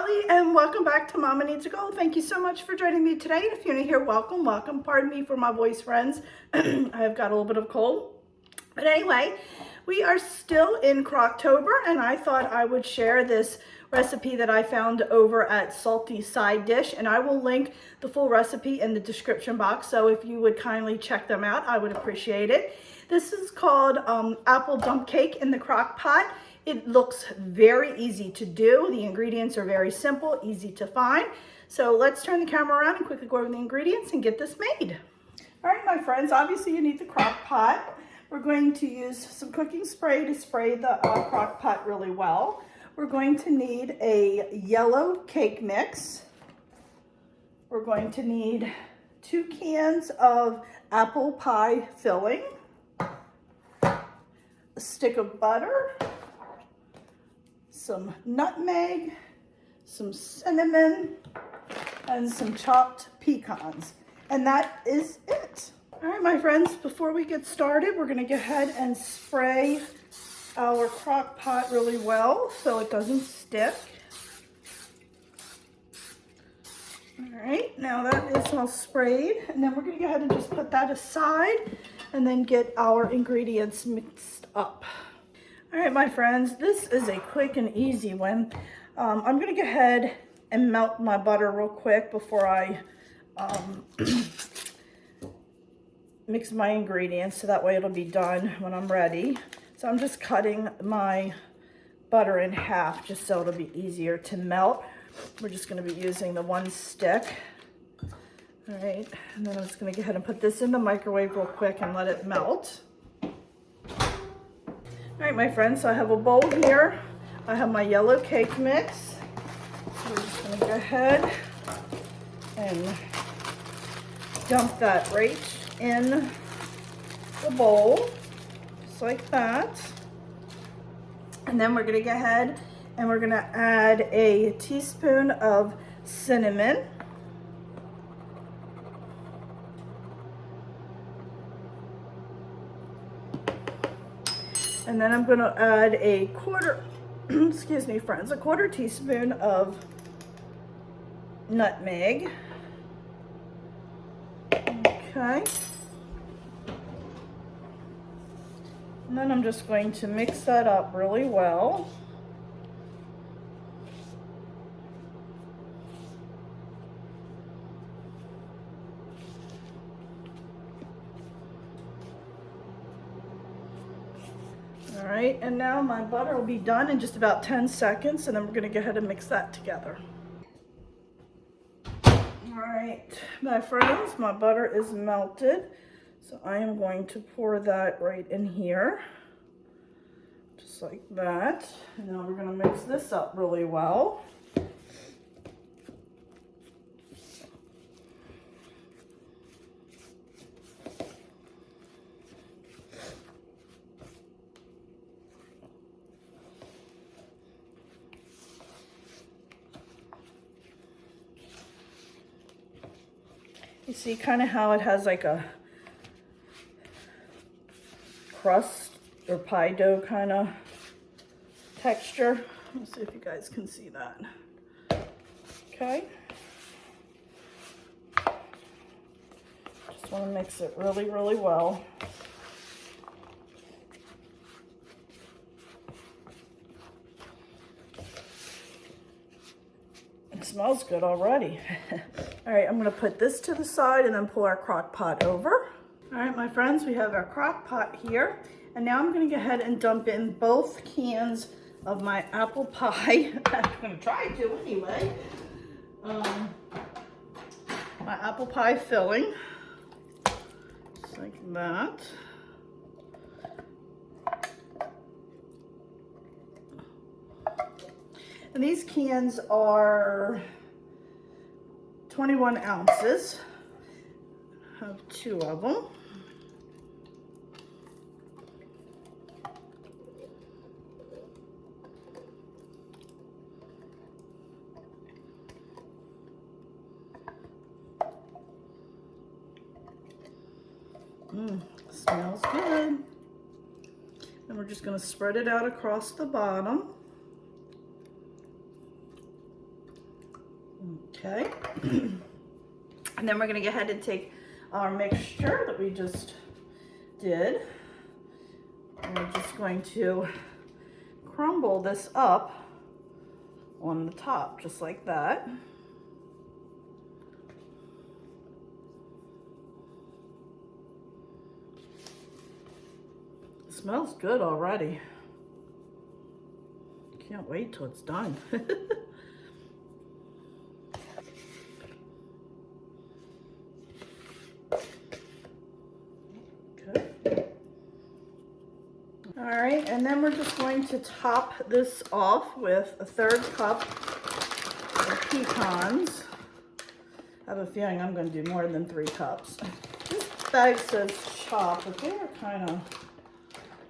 Kelly, and welcome back to Mama Needs a Goal. Thank you so much for joining me today. And if you're new here, welcome, welcome. Pardon me for my voice, friends. I've got a little bit of a cold. But anyway, we are still in Crocktober, and I thought I would share this recipe that I found over at Salty Side Dish, and I will link the full recipe in the description box. So if you would kindly check them out, I would appreciate it. This is called apple dump cake in the crock pot. It looks very easy to do. The ingredients are very simple, easy to find. So let's turn the camera around and quickly go over the ingredients and get this made. All right, my friends, obviously you need the crock pot. We're going to use some cooking spray to spray the crock pot really well. We're going to need a yellow cake mix. We're going to need 2 cans of apple pie filling, a stick of butter, some nutmeg, some cinnamon, and some chopped pecans. And that is it. All right, my friends, before we get started, we're gonna go ahead and spray our crock pot really well so it doesn't stick. All right, now that is all sprayed, and then we're gonna go ahead and just put that aside and then get our ingredients mixed up. All right, my friends, this is a quick and easy one. I'm gonna go ahead and melt my butter real quick before I mix my ingredients, so that way it'll be done when I'm ready. So I'm just cutting my butter in half just so it'll be easier to melt. We're just gonna be using the 1 stick. All right, and then I'm just gonna go ahead and put this in the microwave real quick and let it melt. All right, my friends, so I have a bowl here. I have my yellow cake mix. So we're just gonna go ahead and dump that right in the bowl, just like that. And then we're gonna go ahead and we're gonna add a teaspoon of cinnamon. And then I'm gonna add a quarter, excuse me friends, a quarter teaspoon of nutmeg. Okay. And then I'm just going to mix that up really well. All right, and now my butter will be done in just about 10 seconds, and then we're gonna go ahead and mix that together. All right, my friends, my butter is melted. So I am going to pour that right in here, just like that. And now we're gonna mix this up really well. You see kind of how it has like a crust or pie dough kind of texture. Let's see if you guys can see that. Okay. Just want to mix it really, really well. It smells good already. All right, I'm gonna put this to the side and then pull our crock pot over. All right, my friends, we have our crock pot here. And now I'm gonna go ahead and dump in both cans of my apple pie. I'm gonna try to anyway. My apple pie filling, just like that. And these cans are 21 ounces. I have 2 of them. Smells good. And we're just going to spread it out across the bottom. Okay. And then we're gonna go ahead and take our mixture that we just did. And we're just going to crumble this up on the top, just like that. It smells good already. Can't wait till it's done. Okay. All right, and then we're just going to top this off with a 1/3 cup of pecans. I have a feeling I'm going to do more than 3 cups. This bag says chopped, but they are kind of,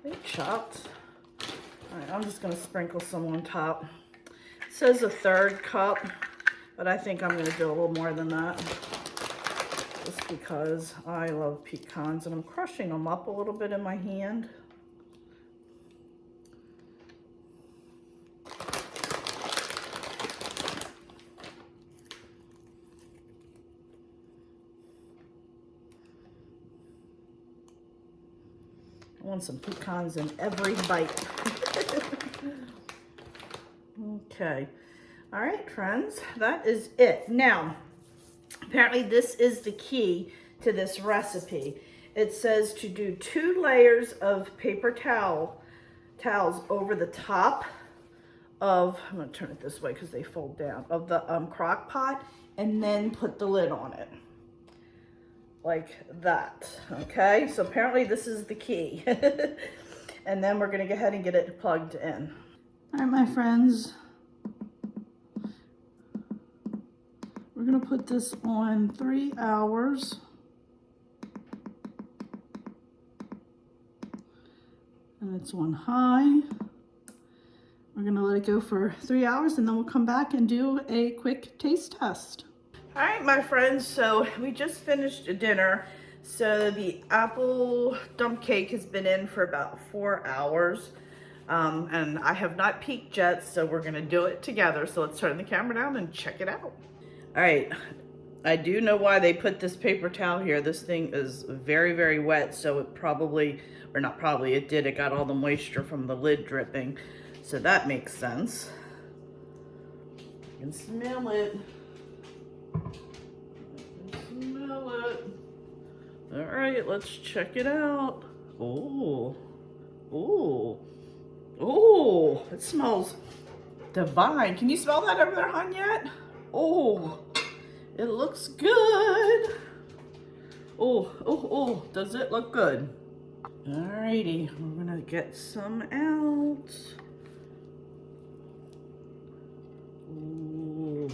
they chopped. All right, I'm just going to sprinkle some on top. It says a 1/3 cup, but I think I'm going to do a little more than that. Just because I love pecans, and I'm crushing them up a little bit in my hand. I want some pecans in every bite. Okay. All right, friends, that is it. Now, apparently this is the key to this recipe. It says to do 2 layers of paper towels over the top of, I'm gonna turn it this way because they fold down, of the crock pot, and then put the lid on it. Like that, okay? So apparently this is the key. And then we're gonna go ahead and get it plugged in. All right, my friends. We're gonna put this on 3 hours. And it's on high. We're gonna let it go for 3 hours, and then we'll come back and do a quick taste test. All right, my friends, so we just finished dinner. So the apple dump cake has been in for about 4 hours. And I have not peeked yet, so we're gonna do it together. So let's turn the camera down and check it out. All right, I do know why they put this paper towel here. This thing is very, very wet, so it probably, or not probably, it did. It got all the moisture from the lid dripping. So that makes sense. You can smell it. Smell it. All right, let's check it out. Oh, oh, oh, it smells divine. Can you smell that over there, hon, yet? Oh, it looks good. Oh, oh, oh, does it look good? All righty, we're gonna get some out. Ooh.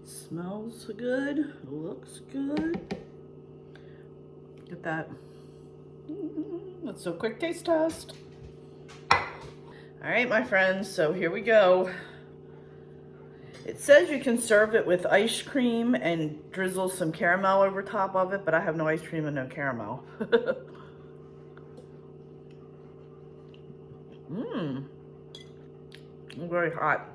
Smells good, looks good. Get that. Let's do a quick taste test. All right, my friends, so here we go. It says you can serve it with ice cream and drizzle some caramel over top of it, but I have no ice cream and no caramel. Mmm. Very hot.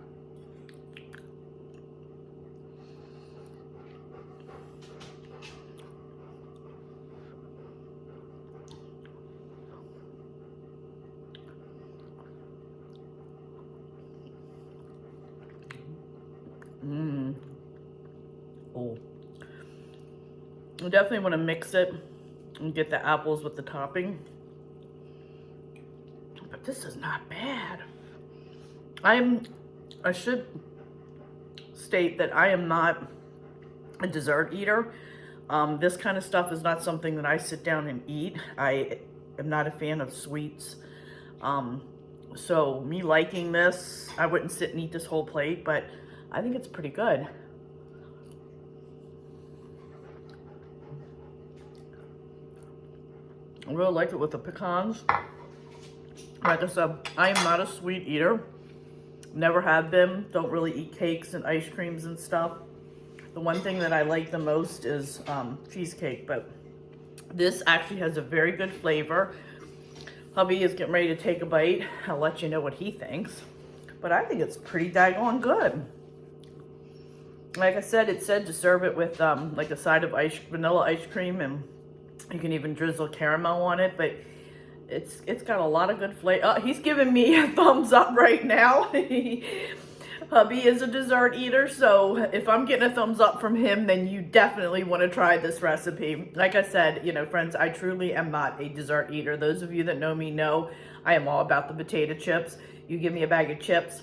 Mmm. Oh. I definitely want to mix it and get the apples with the topping. But this is not bad. I should state that I am not a dessert eater. This kind of stuff is not something that I sit down and eat. I am not a fan of sweets. So me liking this, I wouldn't sit and eat this whole plate, but I think it's pretty good. I really like it with the pecans. Like I said, I am not a sweet eater. Never have been. Don't really eat cakes and ice creams and stuff. The one thing that I like the most is cheesecake, but this actually has a very good flavor. Hubby is getting ready to take a bite. I'll let you know what he thinks. but I think it's pretty daggone good. Like I said, it said to serve it with like a side of vanilla ice cream, and you can even drizzle caramel on it, but it's got a lot of good flavor. He's giving me a thumbs up right now. Hubby is a dessert eater, so if I'm getting a thumbs up from him, then you definitely want to try this recipe. Like I said, you know, friends, I truly am not a dessert eater. Those of you that know me know I am all about the potato chips. You give me a bag of chips,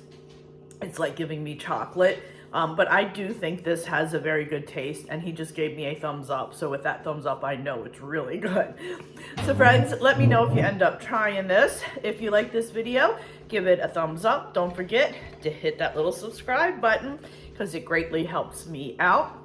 it's like giving me chocolate. But I do think this has a very good taste, and he just gave me a thumbs up. So with that thumbs up, I know it's really good. So friends, let me know if you end up trying this. If you like this video, give it a thumbs up. Don't forget to hit that little subscribe button because it greatly helps me out.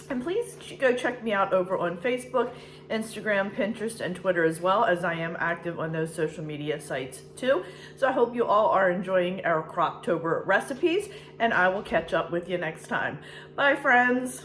And please go check me out over on Facebook, Instagram, Pinterest, and Twitter as well, as I am active on those social media sites too. So I hope you all are enjoying our Crocktober recipes, and I will catch up with you next time. Bye, friends.